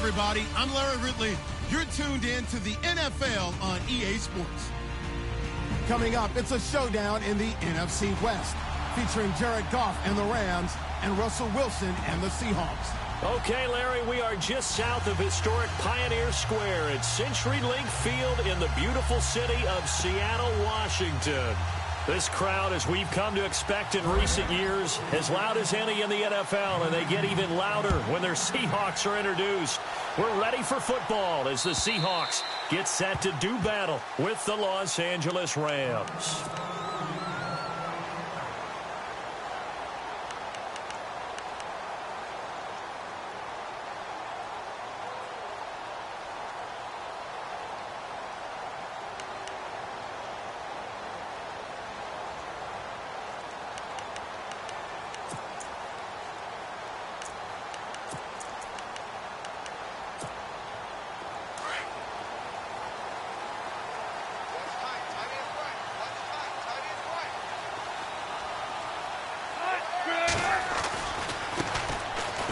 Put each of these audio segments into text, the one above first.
everybody. I'm Larry Ridley. You're tuned in to the NFL on EA Sports. Coming up, it's a showdown in the NFC West, featuring Jared Goff and the Rams and Russell Wilson and the Seahawks. Okay, Larry, we are just south of historic Pioneer Square at CenturyLink Field in the beautiful city of Seattle, Washington. This crowd, as we've come to expect in recent years, as loud as any in the NFL, and they get even louder when their Seahawks are introduced. We're ready for football as the Seahawks get set to do battle with the Los Angeles Rams.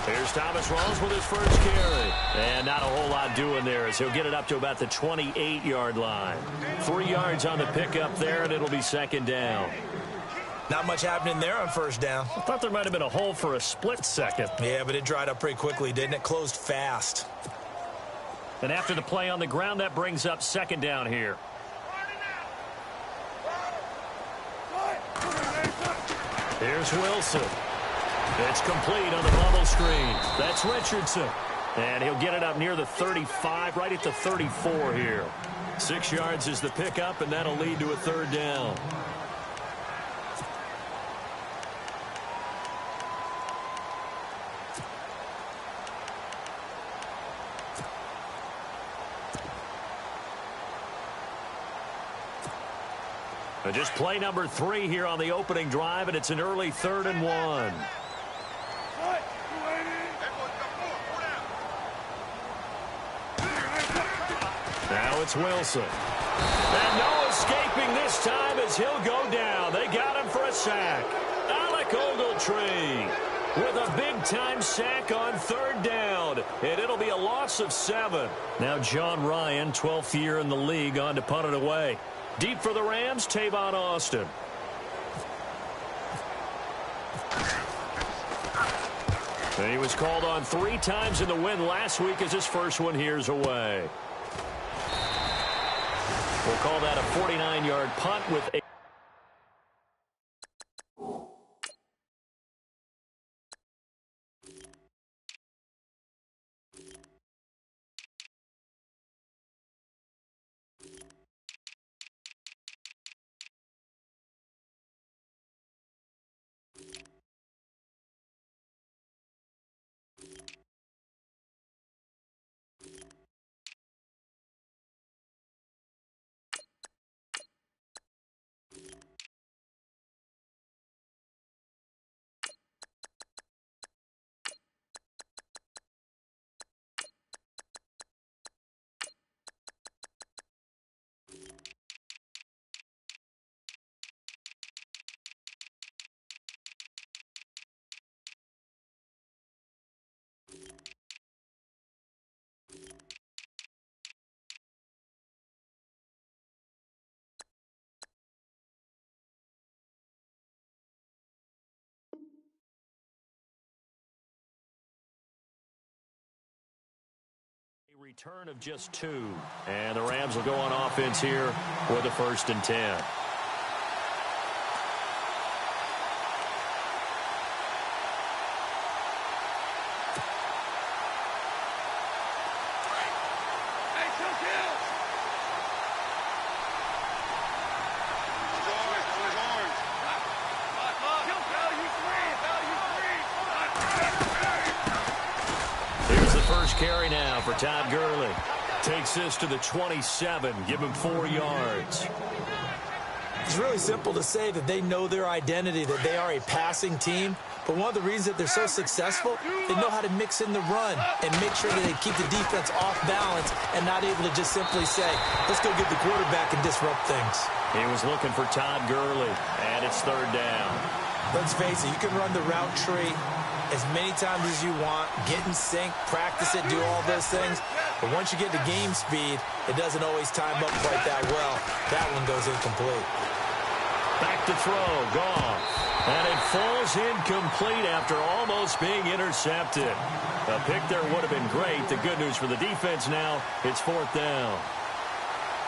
Here's Thomas Rawls with his first carry. And not a whole lot doing there as he'll get it up to about the 28-yard line. 3 yards on the pickup there, and it'll be second down. Not much happening there on first down. I thought there might have been a hole for a split second. Yeah, but it dried up pretty quickly, didn't it? Closed fast. And after the play on the ground, that brings up second down here. Here's Wilson. It's complete on the bubble screen. That's Richardson. And he'll get it up near the 35, right at the 34 here. 6 yards is the pickup, and that'll lead to a third down. And just play number 3 here on the opening drive, and it's an early 3rd and 1. Now it's Wilson. And no escaping this time as he'll go down. They got him for a sack. Alec Ogletree with a big-time sack on third down. And it'll be a loss of 7. Now John Ryan, 12th year in the league, on to punt it away. Deep for the Rams, Tavon Austin. And he was called on 3 times in the win last week as his first one here's away. We'll call that a 49-yard punt with a... return of just 2. And the Rams will go on offense here with a 1st and 10. Carry now for Todd Gurley. Takes this to the 27. Give him 4 yards. It's really simple to say that they know their identity, that they are a passing team. But one of the reasons that they're so successful, they know how to mix in the run and make sure that they keep the defense off balance and not able to just simply say, let's go get the quarterback and disrupt things. He was looking for Todd Gurley, and it's 3rd down. Let's face it, you can run the route tree. as many times as you want, get in sync, practice it, do all those things. But once you get to game speed, it doesn't always time up quite that well. That one goes incomplete. Back to throw, Goff. And it falls incomplete after almost being intercepted. A pick there would have been great. The good news for the defense now, it's 4th down.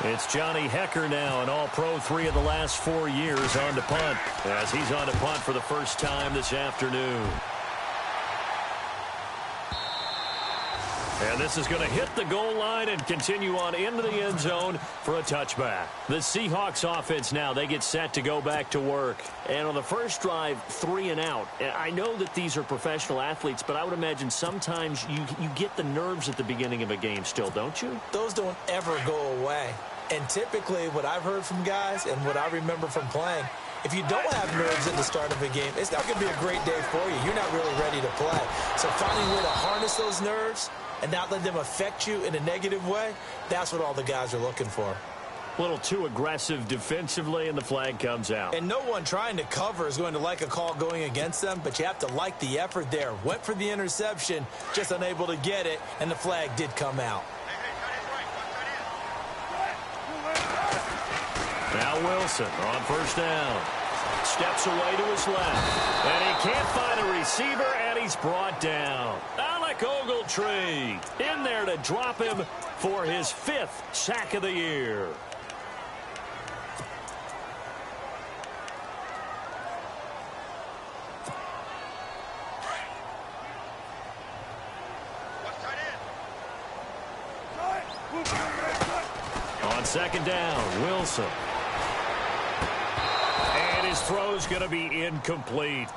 It's Johnny Hecker now, an all-pro 3 of the last 4 years on to punt, as he's on to punt for the first time this afternoon. And this is going to hit the goal line and continue on into the end zone for a touchback. The Seahawks offense now, they get set to go back to work. And on the first drive, 3 and out. I know that these are professional athletes, but I would imagine sometimes you get the nerves at the beginning of a game still, don't you? Those don't ever go away. And typically what I've heard from guys and what I remember from playing, if you don't have nerves at the start of a game, it's not going to be a great day for you. You're not really ready to play. So finding a way to harness those nerves and not let them affect you in a negative way, that's what all the guys are looking for. A little too aggressive defensively, and the flag comes out. And no one trying to cover is going to like a call going against them, but you have to like the effort there. Went for the interception, just unable to get it, and the flag did come out. Now Wilson on first down. Steps away to his left. And he can't find a receiver, and he's brought down. Alec Ogletree in there to drop him for his 5th sack of the year. On second down, Wilson. And his throw's going to be incomplete.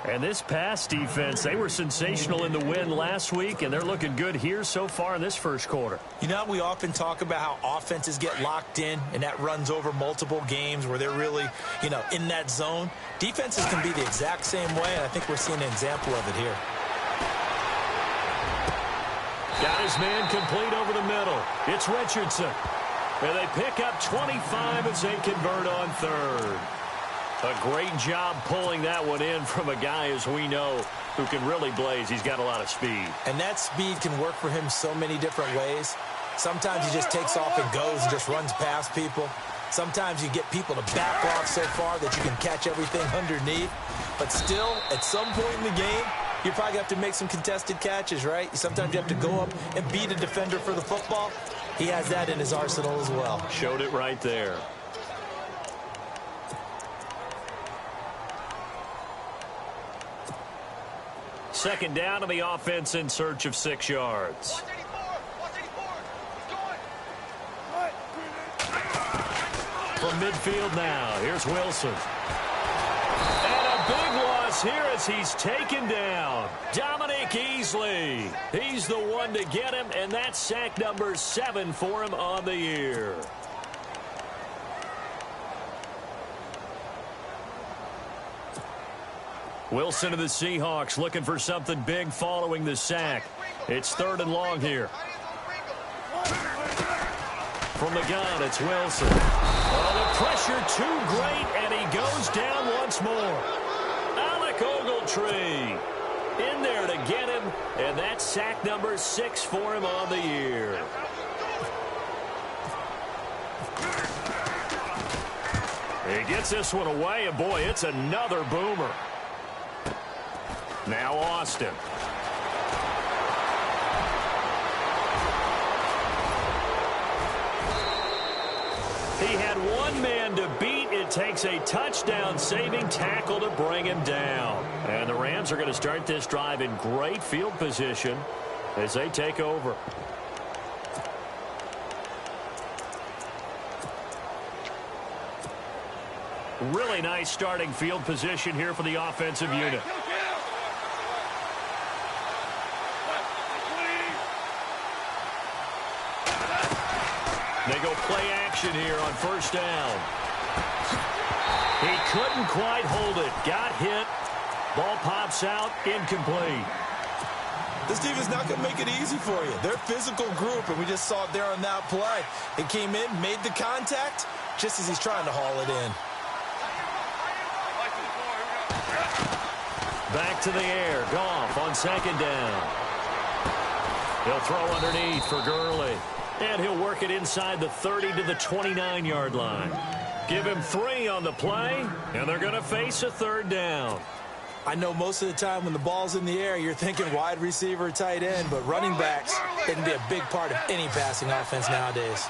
And this pass defense, they were sensational in the win last week, and they're looking good here so far in this first quarter. You know, we often talk about how offenses get locked in, and that runs over multiple games where they're really, in that zone. Defenses can be the exact same way, and I think we're seeing an example of it here. Got his man complete over the middle. It's Richardson. And they pick up 25 as they convert on third. A great job pulling that one in from a guy, as we know, who can really blaze. He's got a lot of speed. And that speed can work for him so many different ways. Sometimes he just takes off and goes and just runs past people. Sometimes you get people to back off so far that you can catch everything underneath. But still, at some point in the game, you probably have to make some contested catches, right? Sometimes you have to go up and beat a defender for the football. He has that in his arsenal as well. Showed it right there. Second down on the offense in search of 6 yards. From midfield now, here's Wilson. And a big loss here as he's taken down. Dominique Easley. He's the one to get him, and that's sack number 7 for him on the year. Wilson of the Seahawks looking for something big following the sack. It's 3rd and long here. From the gun, it's Wilson. Oh, the pressure too great, and he goes down once more. Alec Ogletree in there to get him, and that's sack number 6 for him on the year. He gets this one away, and boy, it's another boomer. Now Austin. He had one man to beat. It takes a touchdown-saving tackle to bring him down. And the Rams are going to start this drive in great field position as they take over. Really nice starting field position here for the offensive unit. They go play action here on first down. He couldn't quite hold it. Got hit. Ball pops out. Incomplete. This team is not going to make it easy for you. They're a physical group, and we just saw it there on that play. He came in, made the contact, just as he's trying to haul it in. Back to the air. Goff on second down. He'll throw underneath for Gurley. And he'll work it inside the 30 to the 29-yard line. Give him 3 on the play, and they're going to face a third down. I know most of the time when the ball's in the air, you're thinking wide receiver, tight end, but running backs, they can be a big part of any passing offense nowadays.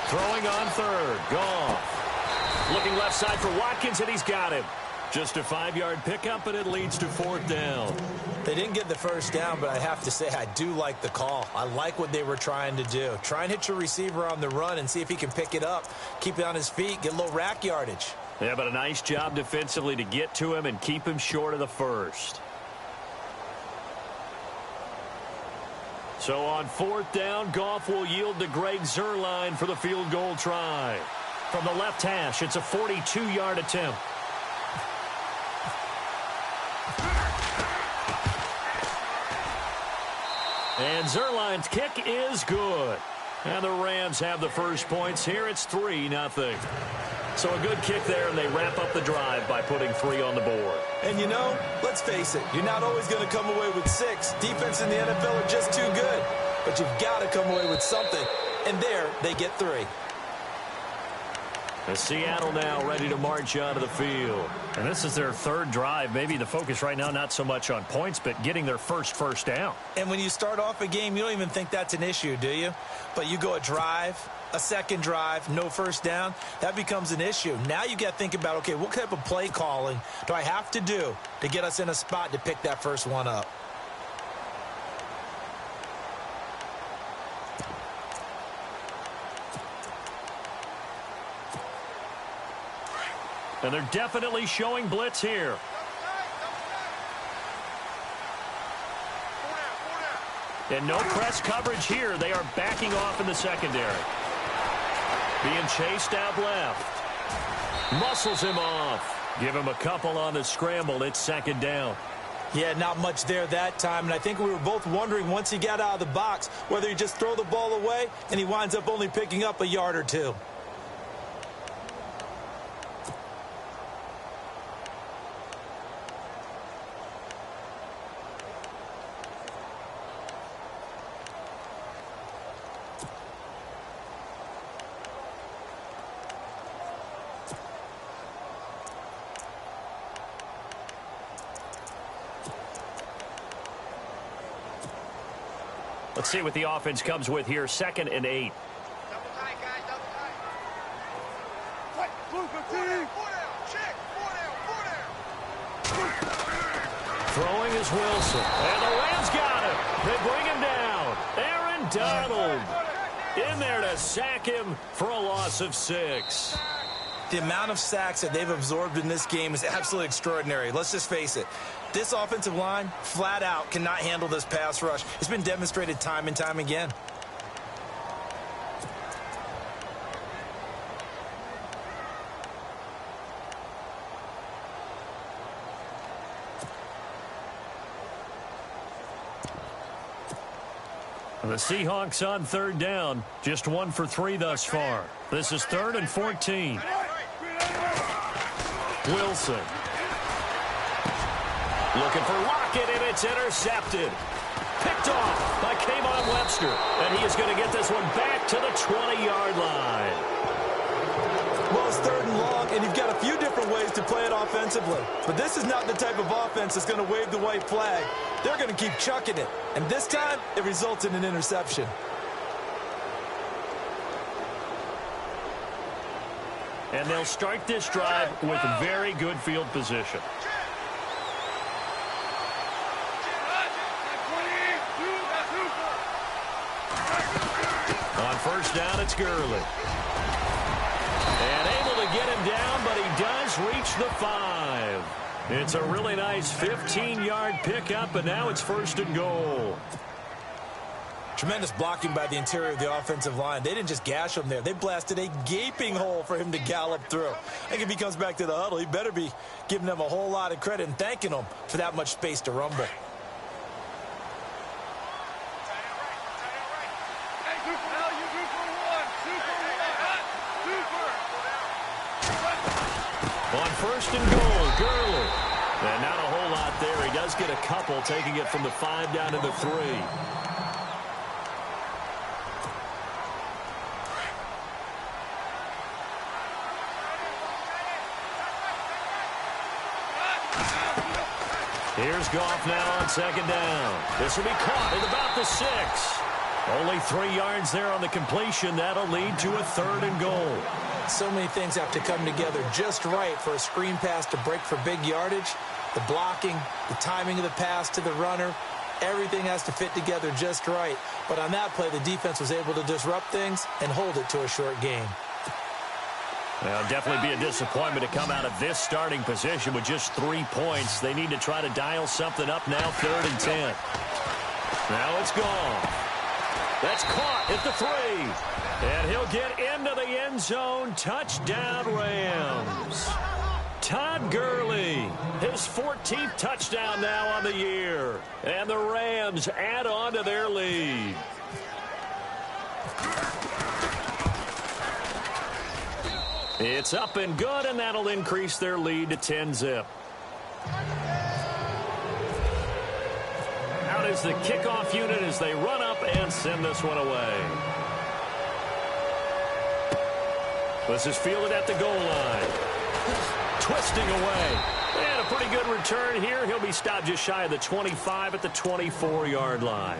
Throwing on third. Goff. Looking left side for Watkins, and he's got him. Just a 5-yard pickup, and it leads to fourth down. They didn't get the first down, but I have to say I do like the call. I like what they were trying to do. Try and hit your receiver on the run and see if he can pick it up, keep it on his feet, get a little rack yardage. Yeah, but a nice job defensively to get to him and keep him short of the first. So on fourth down, Goff will yield to Greg Zuerlein for the field goal try. From the left hash, it's a 42-yard attempt. And Zuerlein's kick is good. And the Rams have the first points here. It's 3-0. So a good kick there, and they wrap up the drive by putting 3 on the board. And you know, let's face it, you're not always going to come away with 6. Defense in the NFL are just too good. But you've got to come away with something. And there, they get 3. As Seattle now ready to march out of the field. And this is their third drive. Maybe the focus right now not so much on points, but getting their first down. And when you start off a game, you don't even think that's an issue, do you? But you go a drive, a second drive, no first down, that becomes an issue. Now you got to think about, okay, what type of play calling do I have to do to get us in a spot to pick that first one up? And they're definitely showing blitz here. And no press coverage here. They are backing off in the secondary. Being chased out left. Muscles him off. Give him a couple on the scramble. It's second down. Yeah, not much there that time. And I think we were both wondering once he got out of the box whether he just throw the ball away and he winds up only picking up a yard or 2. Let's see what the offense comes with here. 2nd and 8. Throwing is Wilson. And the Rams got him. They bring him down. Aaron Donald in there to sack him for a loss of 6. The amount of sacks that they've absorbed in this game is absolutely extraordinary. Let's just face it. This offensive line, flat out, cannot handle this pass rush. It's been demonstrated time and time again. The Seahawks on third down. Just 1 for 3 thus far. This is 3rd and 14. Wilson. Looking for Lockett, and it's intercepted. Picked off by Kayvon Webster. And he is going to get this one back to the 20-yard line. Well, it's 3rd and long, and you've got a few different ways to play it offensively. But this is not the type of offense that's going to wave the white flag. They're going to keep chucking it. And this time, it results in an interception. And they'll start this drive with very good field position. On first down, it's Gurley. And able to get him down, but he does reach the 5. It's a really nice 15-yard pickup, and now it's 1st and goal. Tremendous blocking by the interior of the offensive line. They didn't just gash him there. They blasted a gaping hole for him to gallop through. I think if he comes back to the huddle, he better be giving them a whole lot of credit and thanking them for that much space to rumble. On 1st and goal, Gurley. And now to Rams get a couple, taking it from the 5 down to the 3. Here's Goff now on 2nd down. This will be caught at about the 6. Only 3 yards there on the completion. That'll lead to a 3rd and goal. So many things have to come together just right for a screen pass to break for big yardage. The blocking, the timing of the pass to the runner, everything has to fit together just right. But on that play, the defense was able to disrupt things and hold it to a short gain. Well, definitely be a disappointment to come out of this starting position with just 3 points. They need to try to dial something up now, 3rd and 10. Now it's gone. That's caught at the 3. And he'll get into the end zone. Touchdown, Rams. Todd Gurley, his 14th touchdown now on the year. And the Rams add on to their lead. It's up and good, and that'll increase their lead to 10-zip. Out is the kickoff unit as they run up and send this one away. This is fielded at the goal line. Twisting away. And a pretty good return here. He'll be stopped just shy of the 25 at the 24-yard line.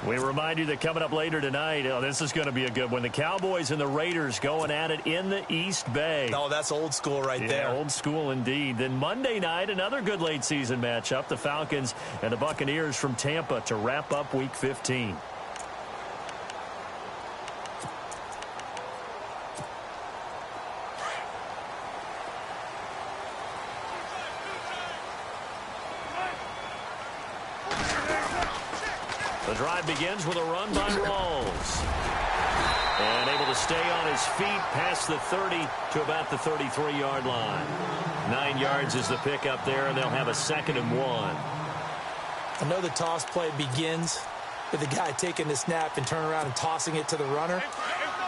We remind you that coming up later tonight, this is going to be a good one. The Cowboys and the Raiders going at it in the East Bay. Oh, that's old school right there. Old school indeed. Then Monday night, another good late season matchup. The Falcons and the Buccaneers from Tampa to wrap up Week 15. The drive begins with a run by Rawls. And able to stay on his feet past the 30 to about the 33-yard line. 9 yards is the pickup there, and they'll have a 2nd and 1. I know the toss play begins with the guy taking the snap and turning around and tossing it to the runner.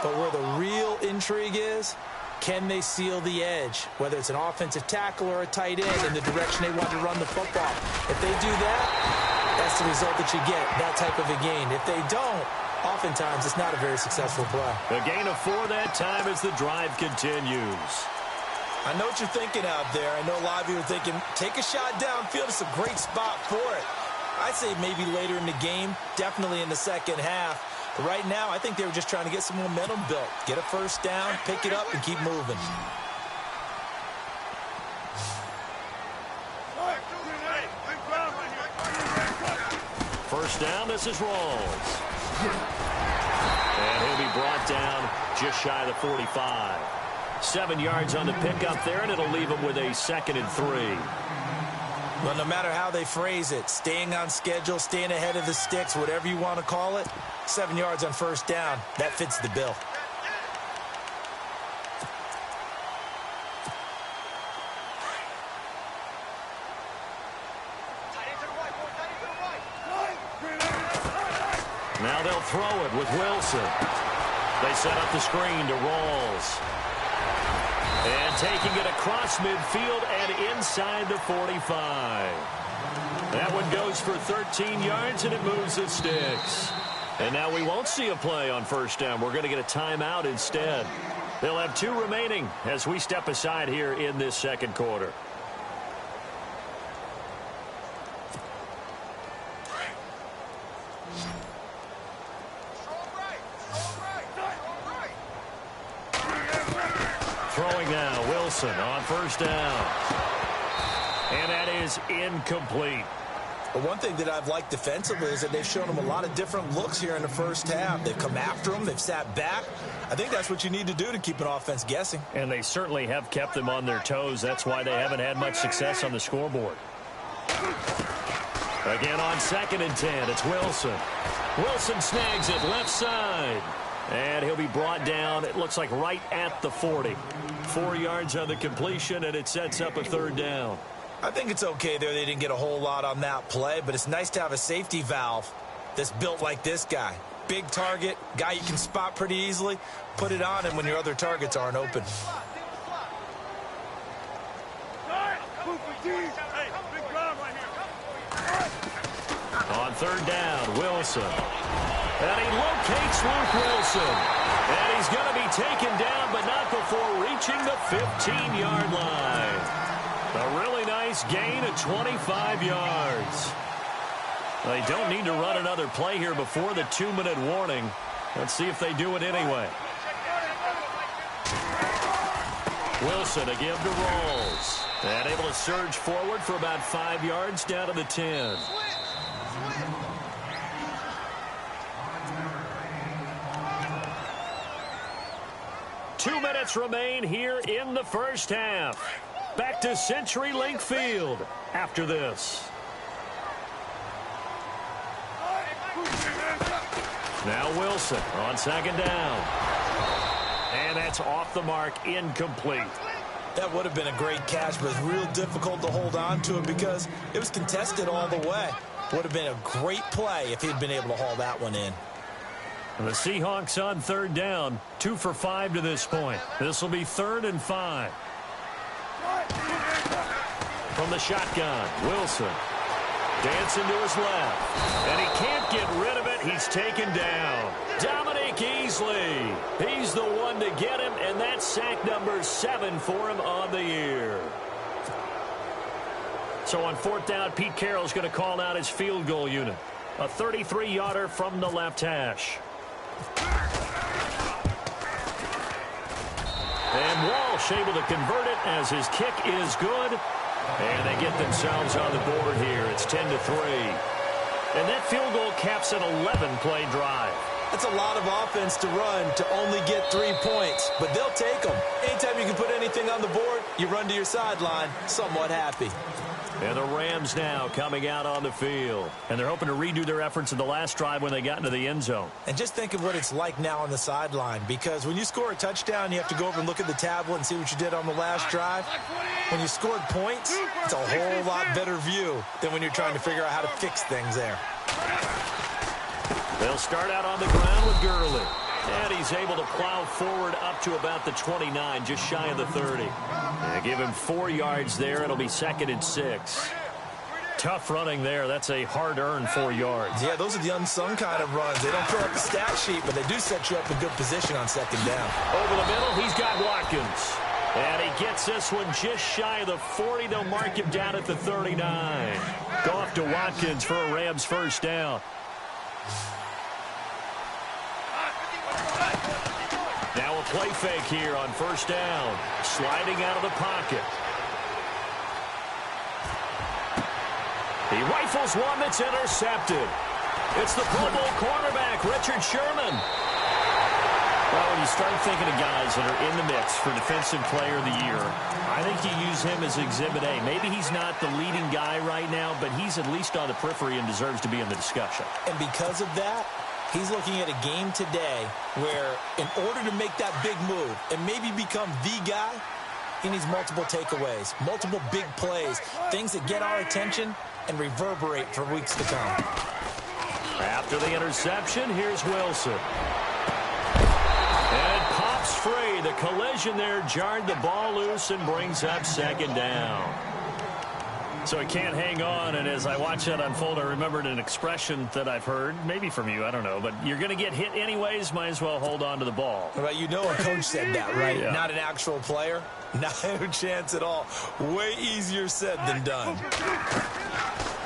But where the real intrigue is, can they seal the edge, whether it's an offensive tackle or a tight end in the direction they want to run the football? If they do that, that's the result that you get, that type of a gain. If they don't, oftentimes it's not a very successful play. A gain of 4 that time as the drive continues. I know what you're thinking out there. I know a lot of you are thinking, take a shot downfield. It's a great spot for it. I'd say maybe later in the game, definitely in the second half. But right now, I think they were just trying to get some momentum built. Get a first down, pick it up, and keep moving. First down, this is Rawls. And he'll be brought down just shy of the 45. 7 yards on the pickup there, and it'll leave him with a 2nd and 3. Well, no matter how they phrase it, staying on schedule, staying ahead of the sticks, whatever you want to call it, 7 yards on first down, that fits the bill. Now they'll throw it with Wilson. They set up the screen to Rawls. And taking it across midfield and inside the 45. That one goes for 13 yards, and it moves the sticks. And now we won't see a play on first down. We're going to get a timeout instead. They'll have 2 remaining as we step aside here in this second quarter. Throwing now, Wilson on first down. And that is incomplete. But one thing that I've liked defensively is that they've shown them a lot of different looks here in the first half. They've come after them. They've sat back. I think that's what you need to do to keep an offense guessing. And they certainly have kept them on their toes. That's why they haven't had much success on the scoreboard. Again on 2nd and 10, it's Wilson. Wilson snags it left side. And he'll be brought down, it looks like right at the 40. 4 yards on the completion, and it sets up a 3rd down. I think it's okay there. They didn't get a whole lot on that play, but it's nice to have a safety valve that's built like this guy. Big target, guy you can spot pretty easily. Put it on him when your other targets aren't open. third down. Wilson. And he locates Luke Wilson. And he's going to be taken down, but not before reaching the 15-yard line. A really nice gain of 25 yards. They don't need to run another play here before the 2-minute warning. Let's see if they do it anyway. Wilson to give to Rolls. And able to surge forward for about 5 yards down to the 10. Two minutes remain here in the first half. Back to CenturyLink Field after this. Now Wilson on second down. And that's off the mark, incomplete. That would have been a great catch, but it's real difficult to hold on to it because it was contested all the way. Would have been a great play if he'd been able to haul that one in. And the Seahawks on third down, 2 for 5 to this point. This will be 3rd and 5. From the shotgun, Wilson. Dancing to his left. And he can't get rid of it. He's taken down. Dominique Easley. He's the one to get him, and that's sack number 7 for him on the year. So on 4th down, Pete Carroll's going to call out his field goal unit. A 33-yarder from the left hash. And Walsh able to convert it as his kick is good. And they get themselves on the board here. It's 10-3. And that field goal caps an 11-play drive. That's a lot of offense to run to only get 3 points, but they'll take them. Anytime you can put anything on the board, you run to your sideline somewhat happy. And the Rams now coming out on the field. And they're hoping to redo their efforts in the last drive when they got into the end zone. And just think of what it's like now on the sideline, because when you score a touchdown, you have to go over and look at the tablet and see what you did on the last drive. When you scored points, it's a whole lot better view than when you're trying to figure out how to fix things there. They'll start out on the ground with Gurley. And he's able to plow forward up to about the 29, just shy of the 30. They give him 4 yards there. It'll be 2nd and 6. Tough running there. That's a hard-earned 4 yards. Yeah, those are the unsung kind of runs. They don't fill up the stat sheet, but they do set you up in good position on 2nd down. Over the middle, he's got Watkins. And he gets this one just shy of the 40. They'll mark him down at the 39. Go off to Watkins for a Rams first down. Now a play fake here on first down. Sliding out of the pocket. He rifles one that's intercepted. It's the Pro Bowl cornerback, Richard Sherman. Well, when you start thinking of guys that are in the mix for Defensive Player of the Year, I think you use him as Exhibit A. Maybe he's not the leading guy right now, but he's at least on the periphery and deserves to be in the discussion. And because of that, he's looking at a game today where in order to make that big move and maybe become the guy, he needs multiple takeaways, multiple big plays, things that get our attention and reverberate for weeks to come. After the interception, here's Wilson. And it pops free. The collision there jarred the ball loose and brings up 2nd down. So he can't hang on, and as I watch that unfold, I remembered an expression that I've heard, maybe from you, I don't know, but you're going to get hit anyways, might as well hold on to the ball. Well, you know a coach said that, right? Yeah. Not an actual player. No chance at all. Way easier said than done.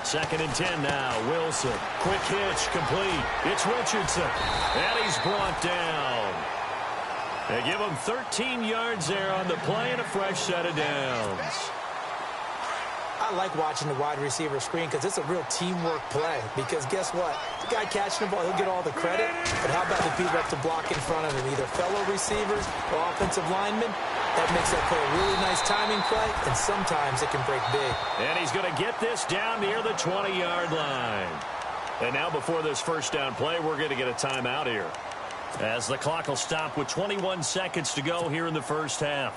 2nd and 10 now. Wilson. Quick hitch, complete. It's Richardson. And he's brought down. They give him 13 yards there on the play and a fresh set of downs. I like watching the wide receiver screen because it's a real teamwork play. Because guess what? The guy catching the ball, he'll get all the credit. But how about the people up to block in front of him? Either fellow receivers or offensive linemen. That makes that play a really nice timing play, and sometimes it can break big. And he's going to get this down near the 20-yard line. And now before this first down play, we're going to get a timeout here, as the clock will stop with 21 seconds to go here in the first half.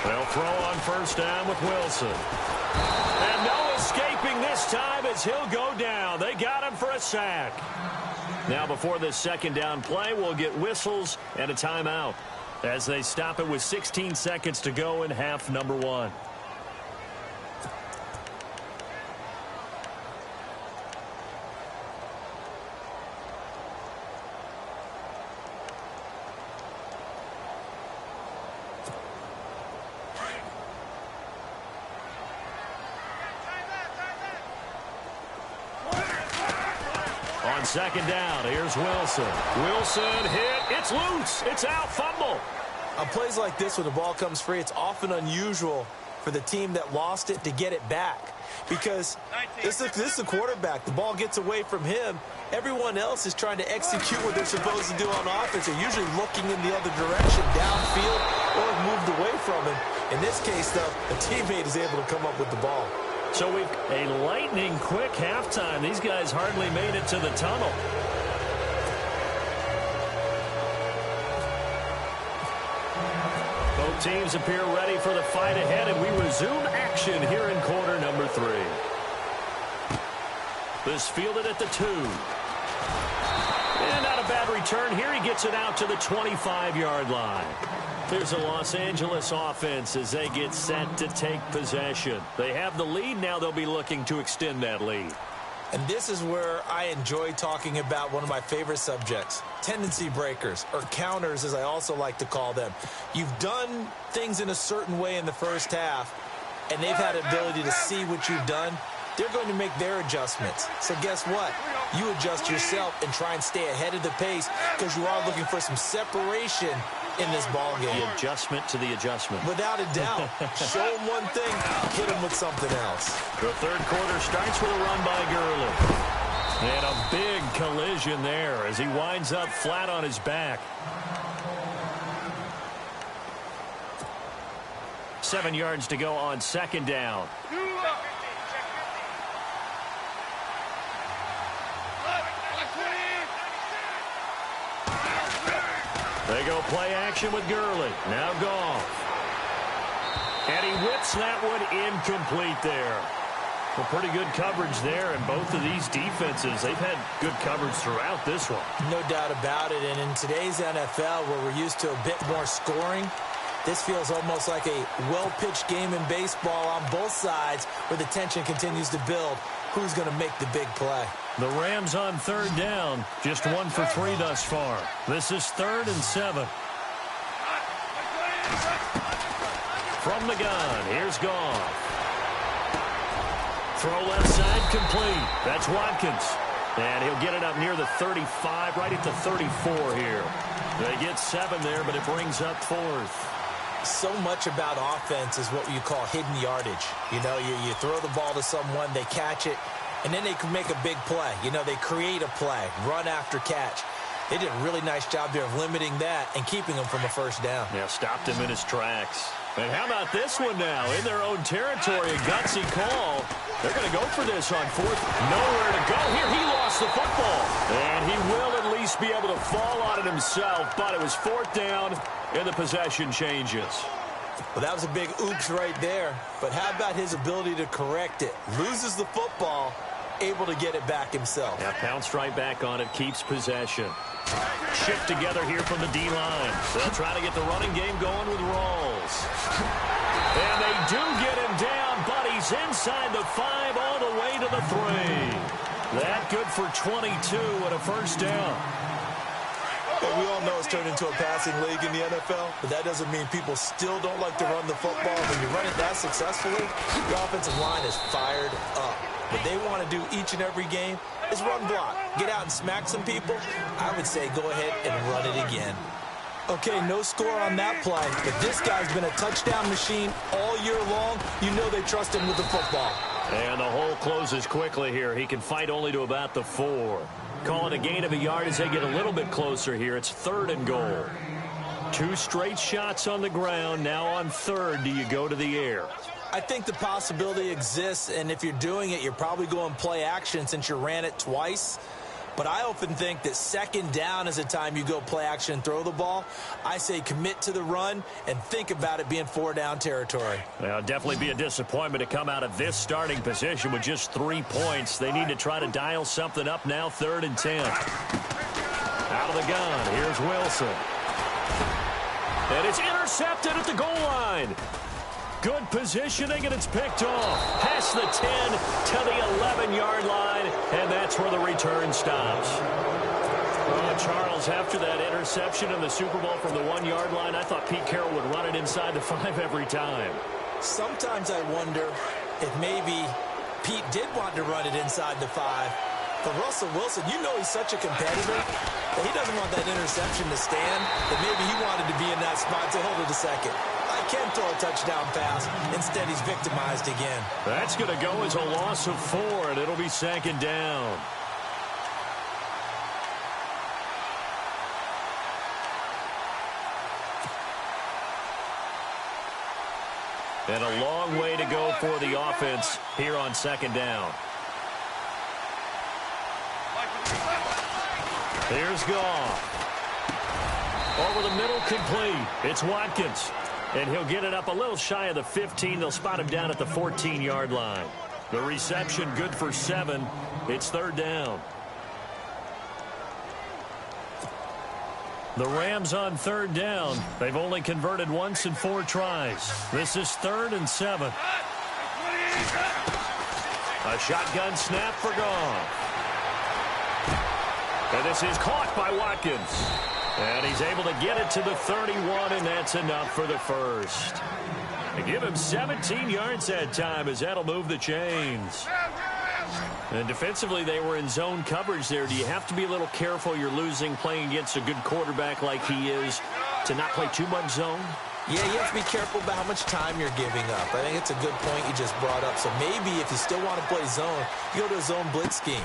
They'll throw on first down with Wilson. And no escaping this time as he'll go down. They got him for a sack. Now before this 2nd down play, we'll get whistles and a timeout. as they stop it with 16 seconds to go in half number one. On second down, here's Wilson. Wilson hit. It's loose. It's out. Fumble. On plays like this, when the ball comes free, it's often unusual for the team that lost it to get it back. Because this is a quarterback. The ball gets away from him. Everyone else is trying to execute what they're supposed to do on offense. They're usually looking in the other direction, downfield, or moved away from him. In this case, though, a teammate is able to come up with the ball. So we've a lightning-quick halftime. These guys hardly made it to the tunnel. Both teams appear ready for the fight ahead, and we resume action here in quarter number 3. This fielded at the 2. And not a bad return here. He gets it out to the 25-yard line. There's a Los Angeles offense as they get set to take possession. They have the lead. Now they'll be looking to extend that lead. And this is where I enjoy talking about one of my favorite subjects, tendency breakers, or counters as I also like to call them. You've done things in a certain way in the first half, and they've had the ability to see what you've done. They're going to make their adjustments. So guess what? You adjust yourself and try and stay ahead of the pace because you are looking for some separation in this ball game. The adjustment to the adjustment. Without a doubt. Show them one thing, hit them with something else. The third quarter starts with a run by Gurley. And a big collision there as he winds up flat on his back. 7 yards to go on second down. They go play action with Gurley. Now Goff. And he whips that one incomplete there. Well, pretty good coverage there, and both of these defenses, they've had good coverage throughout this one. No doubt about it, and in today's NFL, where we're used to a bit more scoring, this feels almost like a well-pitched game in baseball on both sides where the tension continues to build. Who's going to make the big play? The Rams on third down, just 1 for 3 thus far. This is 3rd and 7. From the gun, here's Goff. Throw left side complete. That's Watkins. And he'll get it up near the 35, right at the 34 here. They get 7 there, but it brings up 4th. So much about offense is what you call hidden yardage. You know, you throw the ball to someone, they catch it, and then they can make a big play. You know, they create a play, run after catch. They did a really nice job there of limiting that and keeping him from a first down. Yeah, stopped him in his tracks. And how about this one now? In their own territory, a gutsy call. They're going to go for this on 4th. Nowhere to go here. He lost the football. And he will at least be able to fall on it himself. But it was 4th down, and the possession changes. Well, that was a big oops right there. But how about his ability to correct it? Loses the football, able to get it back himself. Yeah, pounced right back on it, keeps possession. Shift together here from the D-line. They'll try to get the running game going with Rawls. And they do get him down, but he's inside the 5 all the way to the 3. That good for 22 and a first down. Well, we all know it's turned into a passing league in the NFL, but that doesn't mean people still don't like to run the football. When you run it that successfully, the offensive line is fired up. What they want to do each and every game is run block. Get out and smack some people. I would say go ahead and run it again. Okay, no score on that play, but this guy's been a touchdown machine all year long. You know they trust him with the football. And the hole closes quickly here. He can fight only to about the 4. Call it a gain of a yard as they get a little bit closer here. It's 3rd and goal. 2 straight shots on the ground. Now on 3rd, do you go to the air? I think the possibility exists, and if you're doing it, you're probably going play action since you ran it twice. But I often think that 2nd down is the time you go play action and throw the ball. I say commit to the run and think about it being 4-down territory. Well, it'll definitely be a disappointment to come out of this starting position with just 3 points. They need to try to dial something up now, 3rd and 10. Out of the gun, here's Wilson. And it's intercepted at the goal line. Good positioning, and it's picked off. Past the 10 to the 11-yard line, and that's where the return stops. Oh, Charles, after that interception in the Super Bowl from the 1-yard line, I thought Pete Carroll would run it inside the 5 every time. Sometimes I wonder if maybe Pete did want to run it inside the 5. But Russell Wilson, you know he's such a competitor that he doesn't want that interception to stand, that maybe he wanted to be in that spot to hold it a second. I can't throw a touchdown pass. Instead, he's victimized again. That's going to go as a loss of 4, and it'll be 2nd down. And a long way to go for the offense here on 2nd down. Here's Goff. Over the middle, complete. It's Watkins. And he'll get it up a little shy of the 15. They'll spot him down at the 14-yard line. The reception good for 7. It's 3rd down. The Rams on 3rd down. They've only converted once in 4 tries. This is 3rd and 7. A shotgun snap for Goff. And this is caught by Watkins. And he's able to get it to the 31, and that's enough for the first. They give him 17 yards that time, as that'll move the chains. And defensively, they were in zone coverage there. Do you have to be a little careful? You're losing playing against a good quarterback like he is to not play too much zone? Yeah, you have to be careful about how much time you're giving up. I think it's a good point you just brought up. So maybe if you still want to play zone, you go to a zone blitz scheme.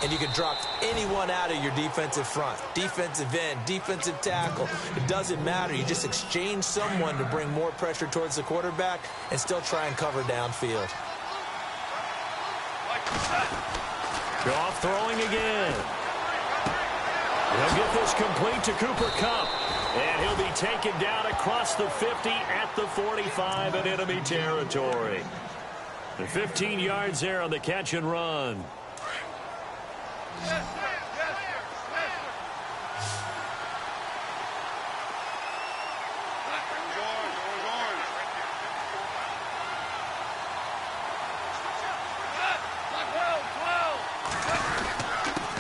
And you can drop anyone out of your defensive front. Defensive end, defensive tackle. It doesn't matter. You just exchange someone to bring more pressure towards the quarterback and still try and cover downfield. Goff throwing again. He'll get this complete to Cooper Kupp. And he'll be taken down across the 50 at the 45 in enemy territory. The 15 yards there on the catch and run.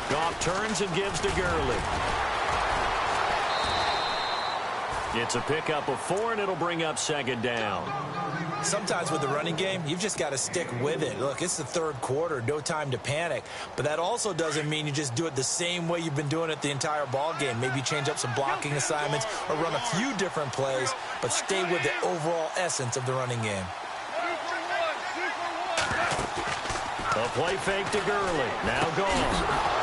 Goff turns and gives to Gurley. It's a pickup of 4, and it'll bring up 2nd down. Sometimes with the running game, you've just got to stick with it. Look, it's the 3rd quarter, no time to panic. But that also doesn't mean you just do it the same way you've been doing it the entire ball game. Maybe change up some blocking assignments or run a few different plays, but stay with the overall essence of the running game. A play fake to Gurley. Now gone.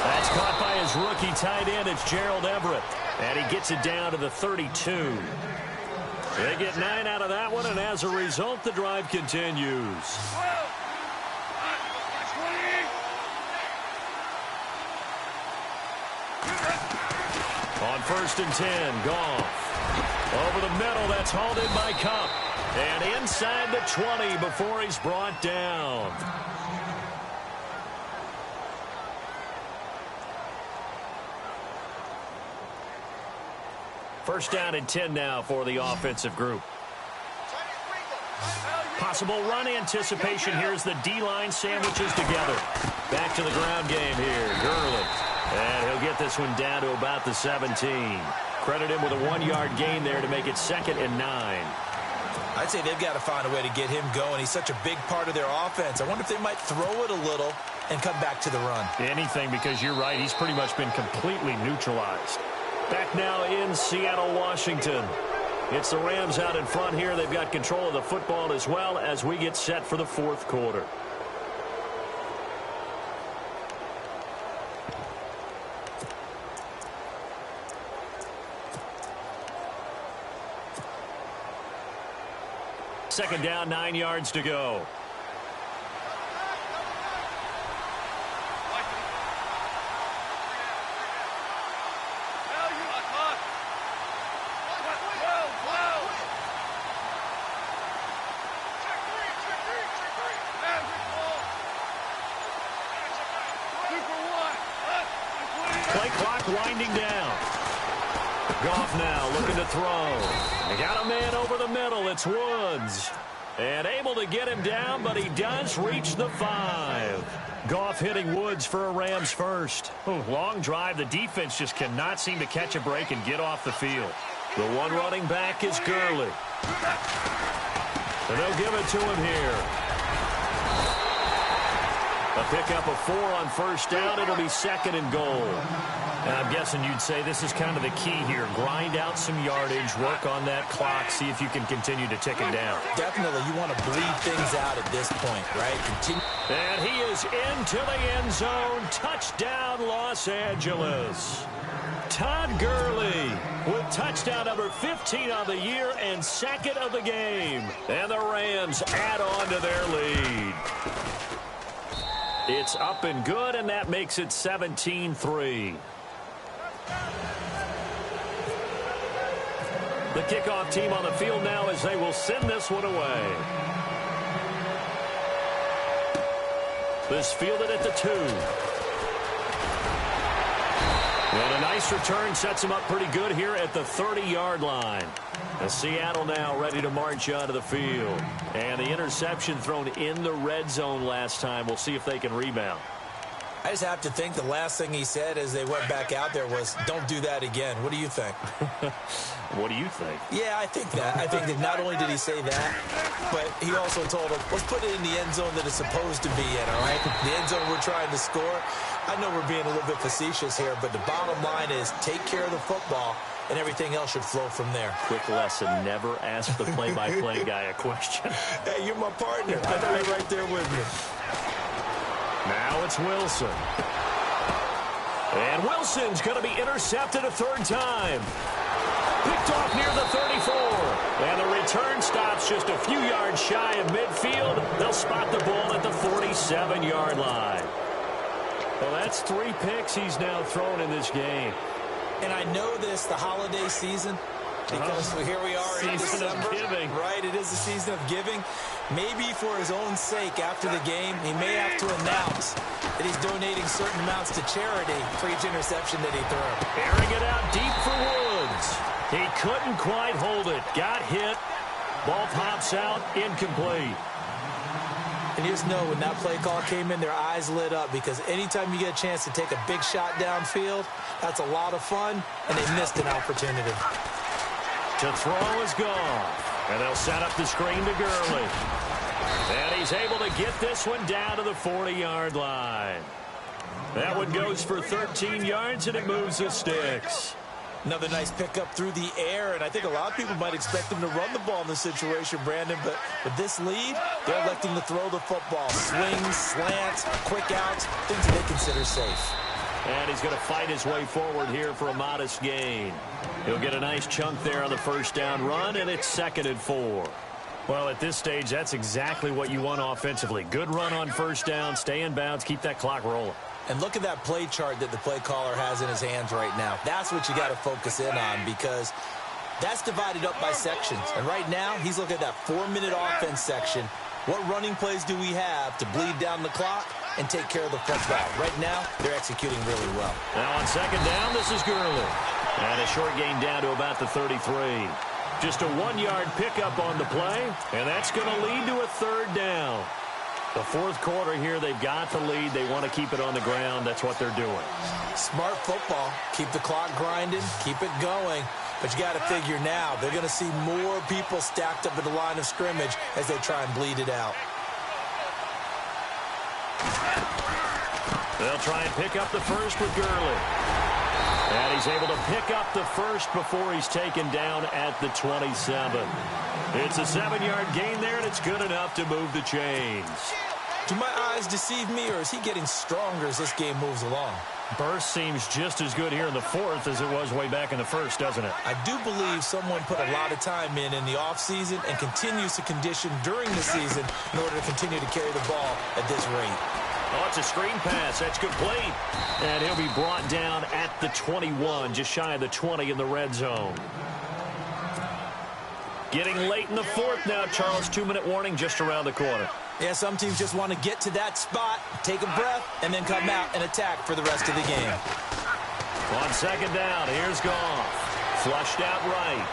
That's caught by his rookie tight end. It's Gerald Everett. And he gets it down to the 32. They get 9 out of that one, and as a result, the drive continues. On 1st and 10, Goff. Over the middle, that's hauled in by Kupp. And inside the 20 before he's brought down. First down and 10 now for the offensive group. Possible run anticipation. Here's the D-line sandwiches together. Back to the ground game here. Gurley. And he'll get this one down to about the 17. Credit him with a 1-yard gain there to make it 2nd and 9. I'd say they've got to find a way to get him going. He's such a big part of their offense. I wonder if they might throw it a little and come back to the run. Anything, because you're right. He's pretty much been completely neutralized. Back now in Seattle, Washington. It's the Rams out in front here. They've got control of the football as well as we get set for the 4th quarter. Second down, 9 yards to go. Play clock winding down. Goff now looking to throw. They got a man over the middle. It's Woods. And able to get him down, but he does reach the 5. Goff hitting Woods for a Rams first. Oh, long drive. The defense just cannot seem to catch a break and get off the field. The one running back is Gurley. And they'll give it to him here. A pickup of 4 on first down. It'll be 2nd and goal. And I'm guessing you'd say this is kind of the key here. Grind out some yardage, work on that clock, see if you can continue to tick it down. Definitely. You want to bleed things out at this point, right? And he is into the end zone. Touchdown, Los Angeles. Todd Gurley with touchdown number 15 on the year and 2nd of the game. And the Rams add on to their lead. It's up and good, and that makes it 17-3. The kickoff team on the field now as they will send this one away. This fielded at the 2. And a nice return sets him up pretty good here at the 30-yard line. And Seattle now ready to march onto the field. And the interception thrown in the red zone last time. We'll see if they can rebound. I just have to think the last thing he said as they went back out there was, don't do that again. What do you think? What do you think? Yeah, I think that. I think that not only did he say that, but he also told him, let's put it in the end zone that it's supposed to be in, all right? The end zone we're trying to score. I know we're being a little bit facetious here, but the bottom line is take care of the football, and everything else should flow from there. Quick lesson, never ask the play-by-play guy a question. Hey, you're my partner. I know you're right there with me. Now it's Wilson. And Wilson's going to be intercepted a 3rd time. Picked off near the 34. And the return stops just a few yards shy of midfield. They'll spot the ball at the 47-yard line. Well, that's 3 picks he's now thrown in this game. And I know this, the holiday season, because here we are in December. Giving. Right, it is the season of giving. Maybe for his own sake after the game, he may have to announce that he's donating certain amounts to charity for each interception that he threw. Airing it out deep for Woods. He couldn't quite hold it. Got hit. Ball pops out. Incomplete. And you just know when that play call came in, their eyes lit up because anytime you get a chance to take a big shot downfield, that's a lot of fun, and they missed an opportunity. To throw is gone. And they'll set up the screen to Gurley. And he's able to get this one down to the 40-yard line. That one goes for 13 yards, and it moves the sticks. Another nice pickup through the air, and I think a lot of people might expect them to run the ball in this situation, Brandon, but with this lead, they're electing to throw the football. Swings, slants, quick outs, things that they consider safe. And he's going to fight his way forward here for a modest gain. He'll get a nice chunk there on the first down run, and it's 2nd and 4. Well, at this stage, that's exactly what you want offensively. Good run on first down, stay in bounds, keep that clock rolling. And look at that play chart that the play caller has in his hands right now. That's what you got to focus in on because that's divided up by sections. And right now, he's looking at that 4-minute offense section. What running plays do we have to bleed down the clock and take care of the football? Right now, they're executing really well. Now on 2nd down, this is Gurley. And a short gain down to about the 33. Just a 1-yard pickup on the play, and that's going to lead to a 3rd down. The 4th quarter here, they've got the lead. They want to keep it on the ground. That's what they're doing. Smart football. Keep the clock grinding. Keep it going. But you got to figure now, they're going to see more people stacked up at the line of scrimmage as they try and bleed it out. They'll try and pick up the first with Gurley. And he's able to pick up the first before he's taken down at the 27. It's a 7-yard gain there, and it's good enough to move the chains. Do my eyes deceive me, or is he getting stronger as this game moves along? Burst seems just as good here in the 4th as it was way back in the 1st, doesn't it? I do believe someone put a lot of time in the offseason and continues to condition during the season in order to continue to carry the ball at this rate. Oh, it's a screen pass. That's complete. And he'll be brought down at the 21, just shy of the 20 in the red zone. Getting late in the 4th now, Charles. 2-minute warning just around the corner. Yeah, some teams just want to get to that spot, take a breath, and then come out and attack for the rest of the game. On 2nd down, here's Goff. Flushed out right.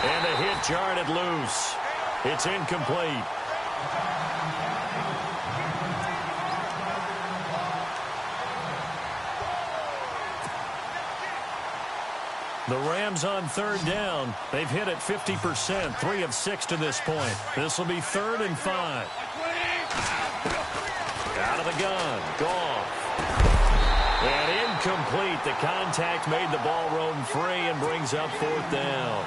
And the hit jarred it loose. It's incomplete. The Rams on third down. They've hit it 50%, 3 of 6 to this point. This will be 3rd and 5. Out of the gun. Goff. And incomplete. The contact made the ball roam free and brings up 4th down.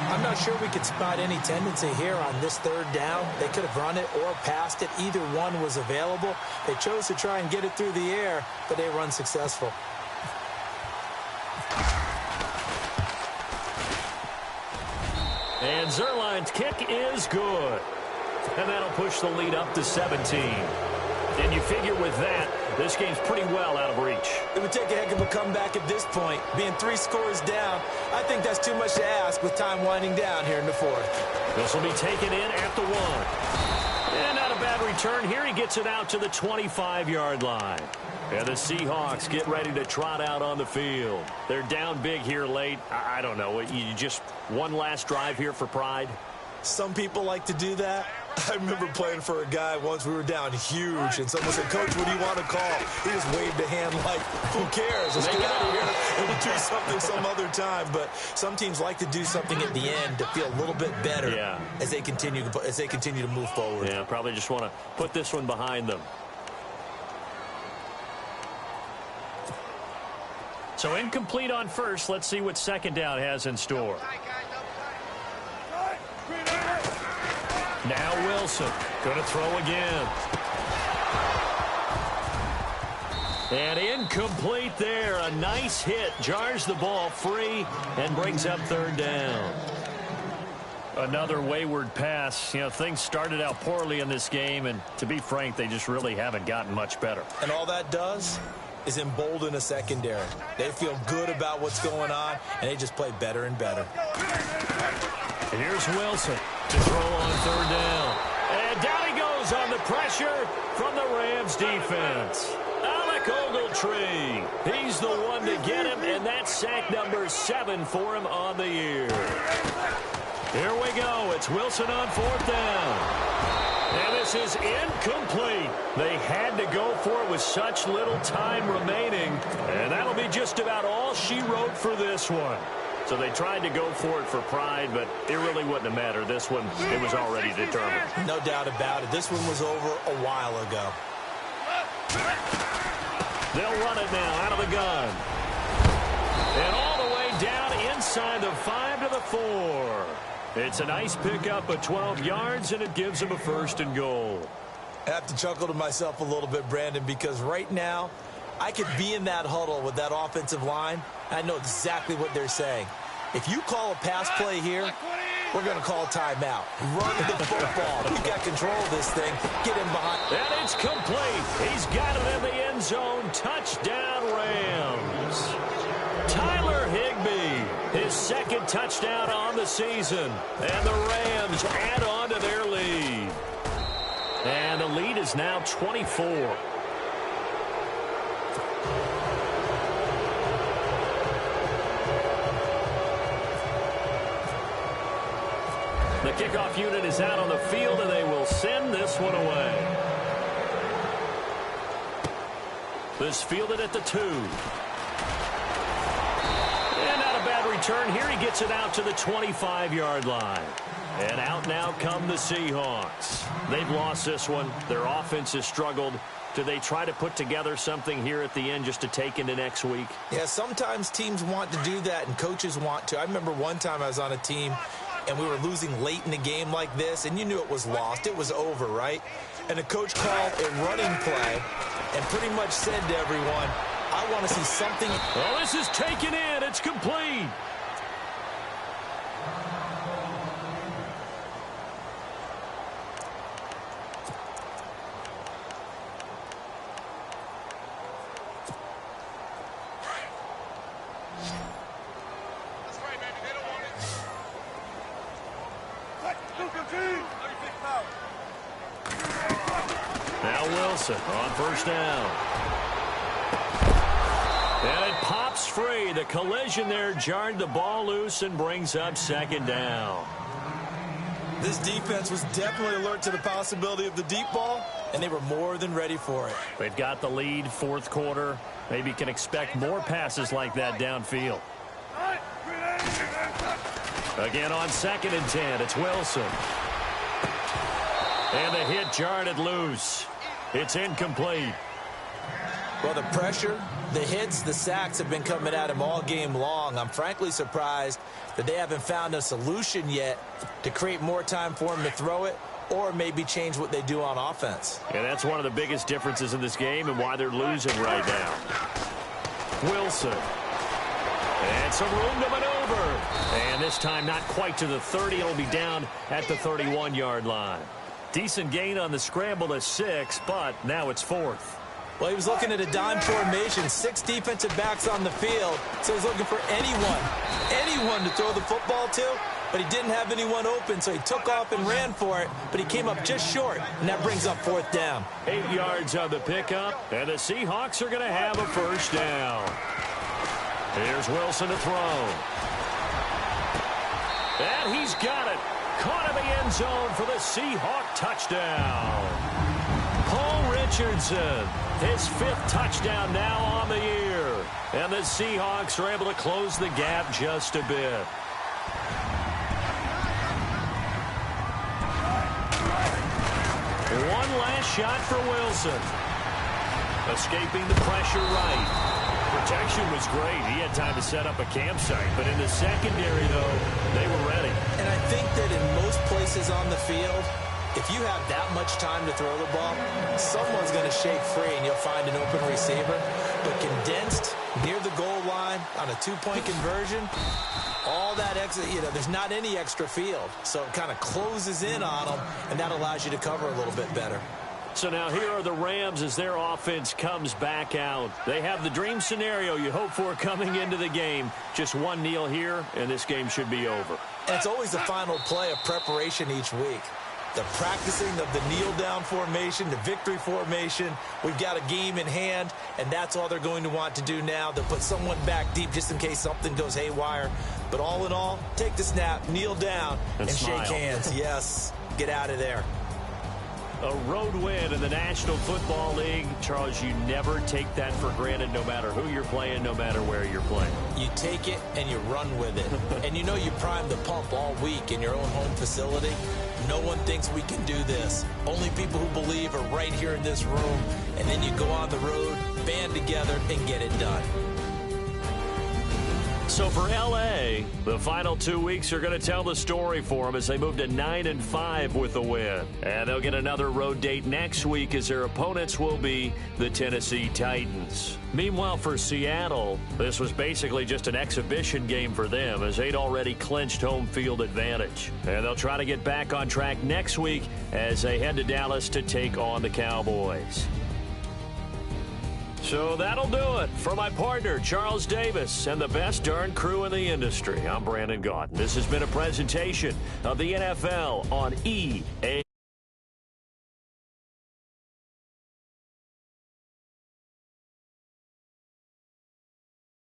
I'm not sure we could spot any tendency here on this 3rd down. They could have run it or passed it. Either one was available. They chose to try and get it through the air, but they were unsuccessful. And Zerline's kick is good. And that'll push the lead up to 17. And you figure with that, this game's pretty well out of reach. It would take a heck of a comeback at this point. Being 3 scores down, I think that's too much to ask with time winding down here in the 4th. This will be taken in at the 1. And not a bad return here. He gets it out to the 25-yard line. And the Seahawks get ready to trot out on the field. They're down big here late. I don't know. You just one last drive here for pride? Some people like to do that. I remember playing for a guy once. We were down huge, and someone said, "Coach, what do you want to call?" He just waved a hand like, "Who cares? Let's get out of here and we'll do something some other time." But some teams like to do something at the end to feel a little bit better as they continue to move forward. Yeah, probably just want to put this one behind them. So incomplete on first. Let's see what 2nd down has in store. Now Wilson going to throw again. And incomplete there. A nice hit. Jars the ball free and brings up 3rd down. Another wayward pass. You know, things started out poorly in this game, and to be frank, they just really haven't gotten much better. And all that does is embolden a secondary. They feel good about what's going on, and they just play better and better. And here's Wilson to throw on 3rd down. And down he goes on the pressure from the Rams defense. Alec Ogletree. He's the one to get him, and that's sack number 7 for him on the year. Here we go. It's Wilson on 4th down. And this is incomplete. They had to go for it with such little time remaining. And that'll be just about all she wrote for this one. So they tried to go for it for pride, but it really wouldn't have mattered. This one, it was already determined. No doubt about it. This one was over a while ago. They'll run it now out of the gun. And all the way down inside the 5 to the 4. It's a nice pickup of 12 yards, and it gives them a 1st and goal. I have to chuckle to myself a little bit, Brandon, because right now I could be in that huddle with that offensive line. I know exactly what they're saying. If you call a pass play here, we're going to call a timeout. Run the football. We've got control of this thing. Get him behind. And it's complete. He's got it in the end zone. Touchdown, Rams. Tyler Higbee, his 2nd touchdown on the season. And the Rams add on to their lead. And the lead is now 24. The kickoff unit is out on the field, and they will send this one away. This fielded at the 2. And not a bad return here. He gets it out to the 25-yard line. And out now come the Seahawks. They've lost this one. Their offense has struggled. Do they try to put together something here at the end just to take into next week? Yeah, sometimes teams want to do that, and coaches want to. I remember one time I was on a team, and we were losing late in the game like this, and you knew it was lost. It was over, right? And the coach called a running play and pretty much said to everyone, I want to see something. Well, this is taken in. It's complete. Now Wilson on 1st down. And it pops breaks free. The collision there jarred the ball loose and brings up second down. This defense was definitely alert to the possibility of the deep ball, and they were more than ready for it. They've got the lead, fourth quarter. Maybe can expect more passes like that downfield. Again on 2nd and 10, it's Wilson. And the hit jarred it loose. It's incomplete. Well, the pressure, the hits, the sacks have been coming at him all game long. I'm frankly surprised that they haven't found a solution yet to create more time for him to throw it or maybe change what they do on offense. And that's one of the biggest differences in this game and why they're losing right now. Wilson. And some room to maneuver. And this time not quite to the 30. It'll be down at the 31-yard line. Decent gain on the scramble to 6, but now it's 4th. Well, he was looking at a dime formation, 6 defensive backs on the field, so he's looking for anyone to throw the football to, but he didn't have anyone open, so he took off and ran for it, but he came up just short, and that brings up 4th down. 8 yards on the pickup, and the Seahawks are going to have a first down. Here's Wilson to throw. And he's got it. Caught in the end zone for the Seahawk touchdown. Paul Richardson, his 5th touchdown now on the year. And the Seahawks are able to close the gap just a bit. One last shot for Wilson. Escaping the pressure right. Protection was great. He had time to set up a campsite. But in the secondary, though, they were ready. And I think that in most places on the field, if you have that much time to throw the ball, someone's going to shake free and you'll find an open receiver. But condensed, near the goal line, on a 2-point conversion, all that extra, there's not any extra field. So it kind of closes in on them, and that allows you to cover a little bit better. So now here are the Rams as their offense comes back out. They have the dream scenario you hope for coming into the game. Just one kneel here, and this game should be over. And it's always the final play of preparation each week. The practicing of the kneel-down formation, the victory formation. We've got a game in hand, and that's all they're going to want to do now. They'll put someone back deep just in case something goes haywire. But all in all, take the snap, kneel down, and shake hands. Yes, get out of there. A road win in the National Football League. Charles, you never take that for granted no matter who you're playing, no matter where you're playing. You take it and you run with it. And you prime the pump all week in your own home facility. No one thinks we can do this. Only people who believe are right here in this room. And then you go on the road, band together, and get it done. So for L.A., the final 2 weeks are going to tell the story for them as they move to 9-5 with a win. And they'll get another road date next week as their opponents will be the Tennessee Titans. Meanwhile, for Seattle, this was basically just an exhibition game for them as they'd already clinched home field advantage. And they'll try to get back on track next week as they head to Dallas to take on the Cowboys. So that'll do it. For my partner, Charles Davis, and the best darn crew in the industry, I'm Brandon Gaudin. This has been a presentation of the NFL on EA.